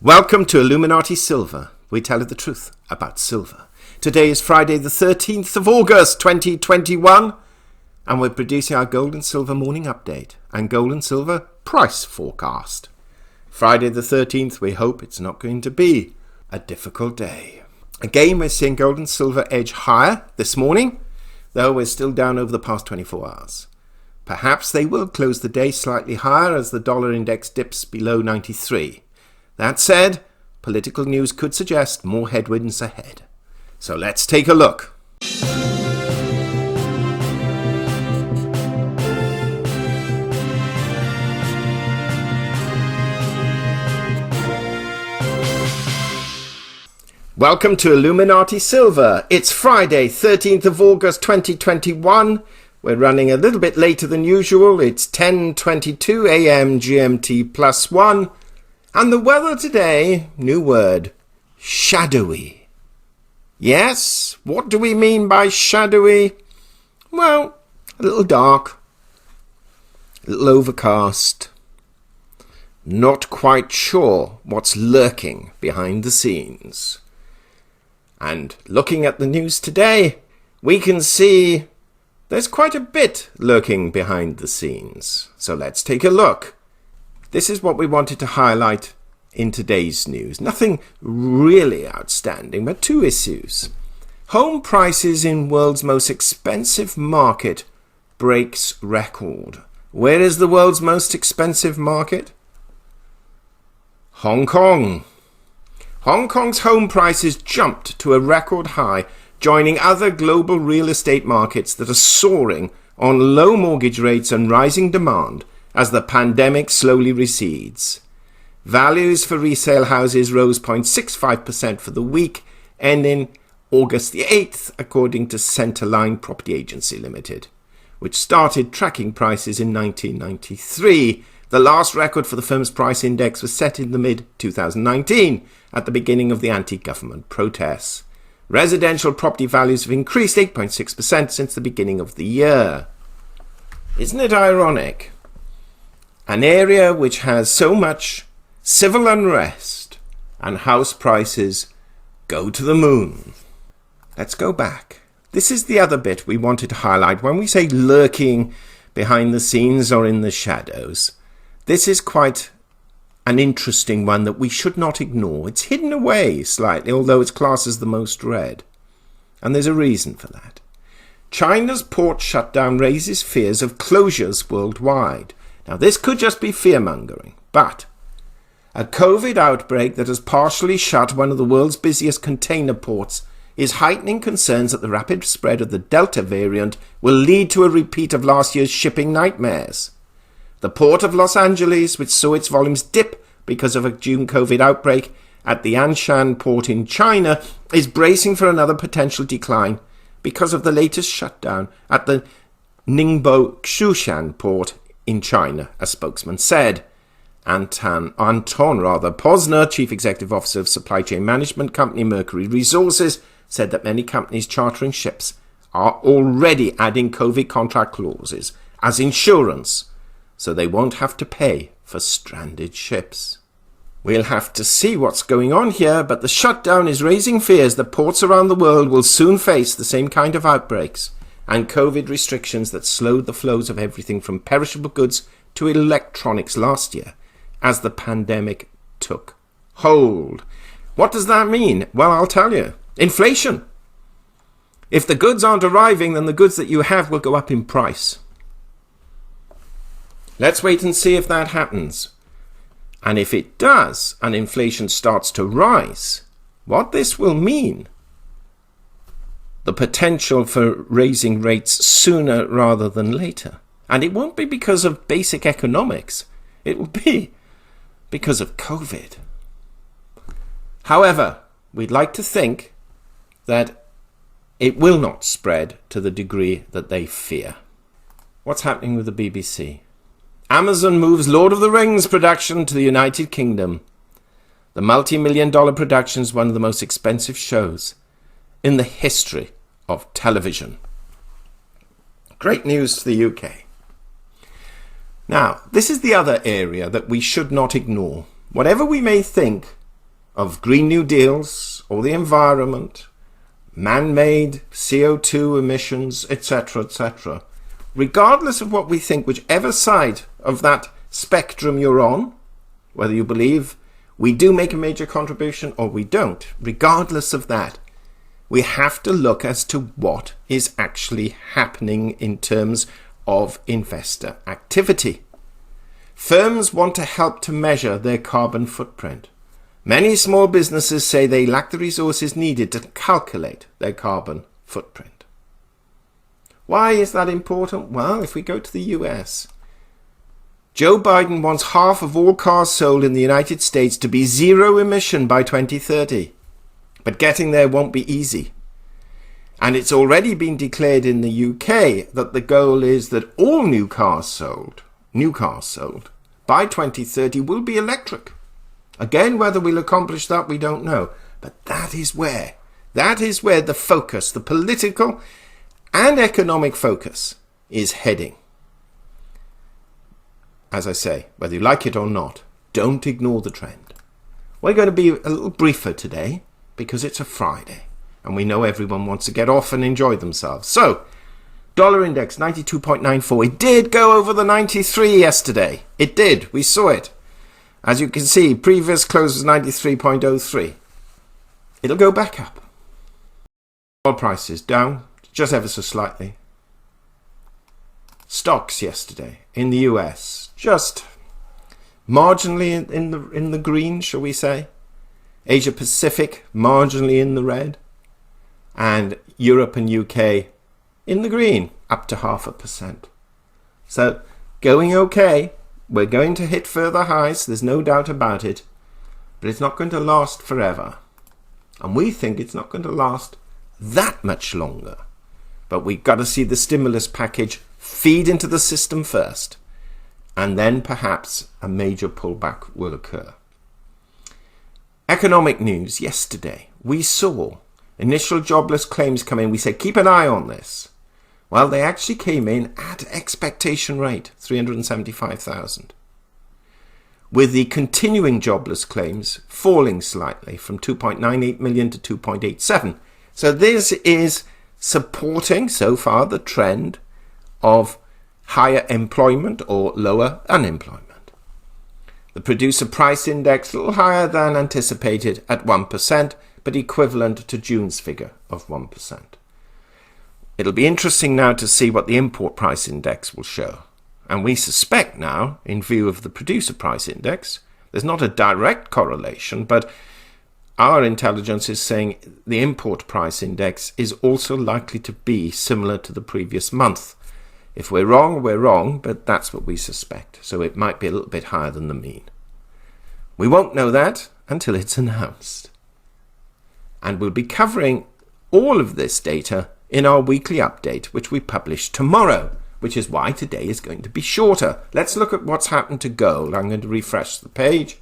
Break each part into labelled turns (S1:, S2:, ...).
S1: Welcome to Illuminati Silver. We tell you the truth about silver. Today is Friday the 13th of August 2021 and we're producing our gold and silver morning update and gold and silver price forecast. Friday the 13th, we hope it's not going to be a difficult day. Again, we're seeing gold and silver edge higher this morning, though we're still down over the past 24 hours. Perhaps they will close the day slightly higher as the dollar index dips below 93. That said, political news could suggest more headwinds ahead. So let's take a look. Welcome to Illuminati Silver. It's Friday, 13th of August 2021. We're running a little bit later than usual. It's 10:22 a.m. GMT +1. And the weather today, new word, shadowy. Yes, what do we mean by shadowy? Well, a little dark, a little overcast. Not quite sure what's lurking behind the scenes. And looking at the news today, we can see there's quite a bit lurking behind the scenes. So let's take a look. This is what we wanted to highlight in today's news. Nothing really outstanding, but two issues. Home prices in world's most expensive market breaks record. Where is the world's most expensive market? Hong Kong. Hong Kong's home prices jumped to a record high, joining other global real estate markets that are soaring on low mortgage rates and rising demand as the pandemic slowly recedes. Values for resale houses rose 0.65% for the week, ending August the 8th, according to Centerline Property Agency Limited, which started tracking prices in 1993. The last record for the firm's price index was set in the mid-2019, at the beginning of the anti-government protests. Residential property values have increased 8.6% since the beginning of the year. Isn't it ironic? An area which has so much civil unrest and house prices go to the moon. Let's go back. This is the other bit we wanted to highlight when we say lurking behind the scenes or in the shadows. This is quite an interesting one that we should not ignore. It's hidden away slightly, although it's classed as the most read. And there's a reason for that. China's port shutdown raises fears of closures worldwide. Now, this could just be fear-mongering, but a COVID outbreak that has partially shut one of the world's busiest container ports is heightening concerns that the rapid spread of the Delta variant will lead to a repeat of last year's shipping nightmares. The port of Los Angeles, which saw its volumes dip because of a June COVID outbreak at the Anshan port in China, is bracing for another potential decline because of the latest shutdown at the Ningbo Xushan port in China, a spokesman said. Anton Posner, Chief Executive Officer of supply chain management company Mercury Resources, said that many companies chartering ships are already adding COVID contract clauses as insurance, so they won't have to pay for stranded ships. We'll have to see what's going on here, but the shutdown is raising fears that ports around the world will soon face the same kind of outbreaks and COVID restrictions that slowed the flows of everything from perishable goods to electronics last year as the pandemic took hold. What does that mean? Well, I'll tell you. Inflation. If the goods aren't arriving, then the goods that you have will go up in price. Let's wait and see if that happens. And if it does, and inflation starts to rise, what this will mean, the potential for raising rates sooner rather than later. And it won't be because of basic economics. It will be because of COVID. However, we'd like to think that it will not spread to the degree that they fear. What's happening with the BBC? Amazon moves Lord of the Rings production to the United Kingdom. The multi-million-dollar production is one of the most expensive shows in the history of television. Great news to the UK. Now, this is the other area that we should not ignore. Whatever we may think of Green New Deals or the environment, man-made CO2 emissions, etc., etc., regardless of what we think, whichever side of that spectrum you're on, whether you believe we do make a major contribution or we don't, regardless of that, we have to look as to what is actually happening in terms of investor activity. Firms want to help to measure their carbon footprint. Many small businesses say they lack the resources needed to calculate their carbon footprint. Why is that important? Well, if we go to the US, Joe Biden wants half of all cars sold in the United States to be zero emission by 2030. But getting there won't be easy. And it's already been declared in the UK that the goal is that all new cars sold by 2030 will be electric. Again, whether we'll accomplish that, we don't know. But that is where the focus, the political and economic focus, is heading. As I say, whether you like it or not, don't ignore the trend. We're going to be a little briefer today because it's a Friday and we know everyone wants to get off and enjoy themselves. So, dollar index 92.94. It did go over the 93 yesterday. It did. We saw it. As you can see, previous close was 93.03. It'll go back up. Oil prices down just ever so slightly. Stocks yesterday in the US just marginally in the green, shall we say. Asia Pacific marginally in the red, and Europe and UK in the green, up to 0.5%. So going okay. We're going to hit further highs, there's no doubt about it, but it's not going to last forever. And we think it's not going to last that much longer. But we've got to see the stimulus package feed into the system first, and then perhaps a major pullback will occur. Economic news yesterday. We saw initial jobless claims come in. We said, keep an eye on this. Well, they actually came in at expectation rate, 375,000. With the continuing jobless claims falling slightly from 2.98 million to 2.87. So this is supporting so far the trend of higher employment or lower unemployment. The producer price index a little higher than anticipated at 1%, but equivalent to June's figure of 1%. It'll be interesting now to see what the import price index will show. And we suspect now, in view of the producer price index, there's not a direct correlation, but our intelligence is saying the import price index is also likely to be similar to the previous month. If we're wrong, but that's what we suspect. So it might be a little bit higher than the mean. We won't know that until it's announced. And we'll be covering all of this data in our weekly update, which we publish tomorrow, which is why today is going to be shorter. Let's look at what's happened to gold. I'm going to refresh the page.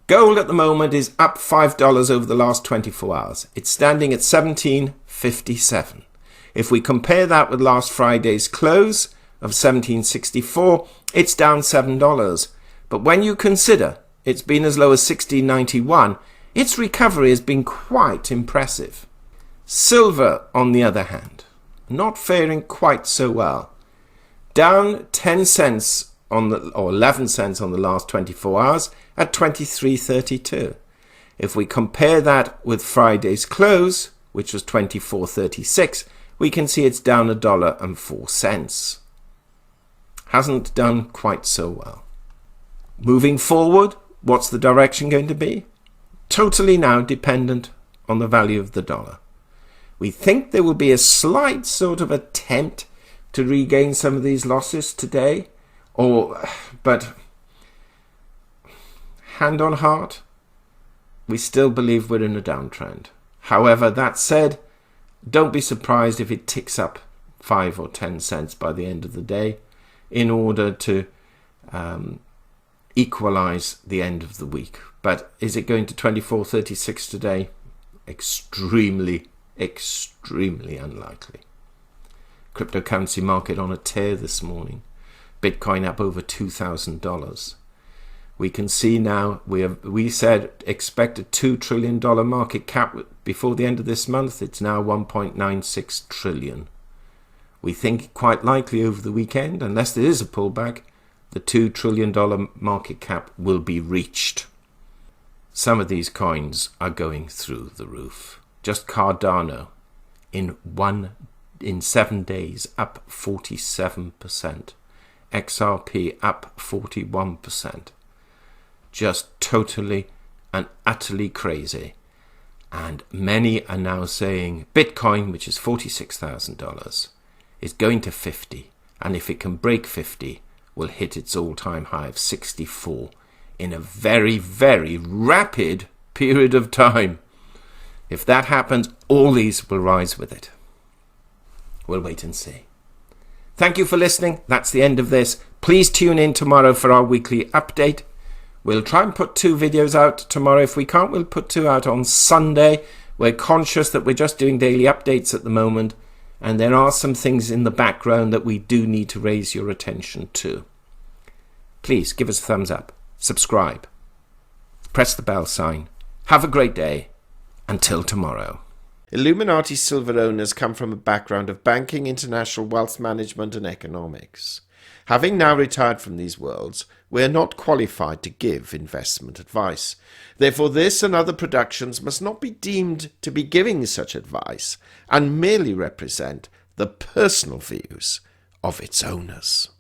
S1: Gold at the moment is up $5 over the last 24 hours. It's standing at $17.57. If we compare that with last Friday's close of $17.64, it's down $7. But when you consider it's been as low as $16.91, its recovery has been quite impressive. Silver, on the other hand, not faring quite so well. Down 10 cents or 11 cents on the last 24 hours at 23.32. If we compare that with Friday's close, which was 24.36, we can see it's down $1.04. Hasn't done quite so well. Moving forward, what's the direction going to be? Totally now dependent on the value of the dollar. We think there will be a slight sort of attempt to regain some of these losses today, but hand on heart, we still believe we're in a downtrend. However, that said, don't be surprised if it ticks up 5 or 10 cents by the end of the day in order to equalize the end of the week. But is it going to 24.36 today? Extremely unlikely. Cryptocurrency market on a tear this morning. Bitcoin up over $2,000. We can see now, we said expect a $2 trillion market cap before the end of this month. It's now 1.96 trillion. We think quite likely over the weekend, unless there is a pullback, the $2 trillion market cap will be reached. Some of these coins are going through the roof. Just Cardano, in 7 days, up 47%. XRP up 41%. Just totally and utterly crazy. And many are now saying Bitcoin, which is $46,000, is going to 50. And if it can break 50, will hit its all-time high of 64 in a very, very rapid period of time. If that happens, all these will rise with it. We'll wait and see. Thank you for listening. That's the end of this. Please tune in tomorrow for our weekly update. We'll try and put 2 videos out tomorrow. If we can't, we'll put 2 out on Sunday. We're conscious that we're just doing daily updates at the moment, and there are some things in the background that we do need to raise your attention to. Please give us a thumbs up, subscribe, press the bell sign. Have a great day. Until tomorrow. Illuminati silver owners come from a background of banking, international wealth management and economics. Having now retired from these worlds, we are not qualified to give investment advice. Therefore, this and other productions must not be deemed to be giving such advice and merely represent the personal views of its owners.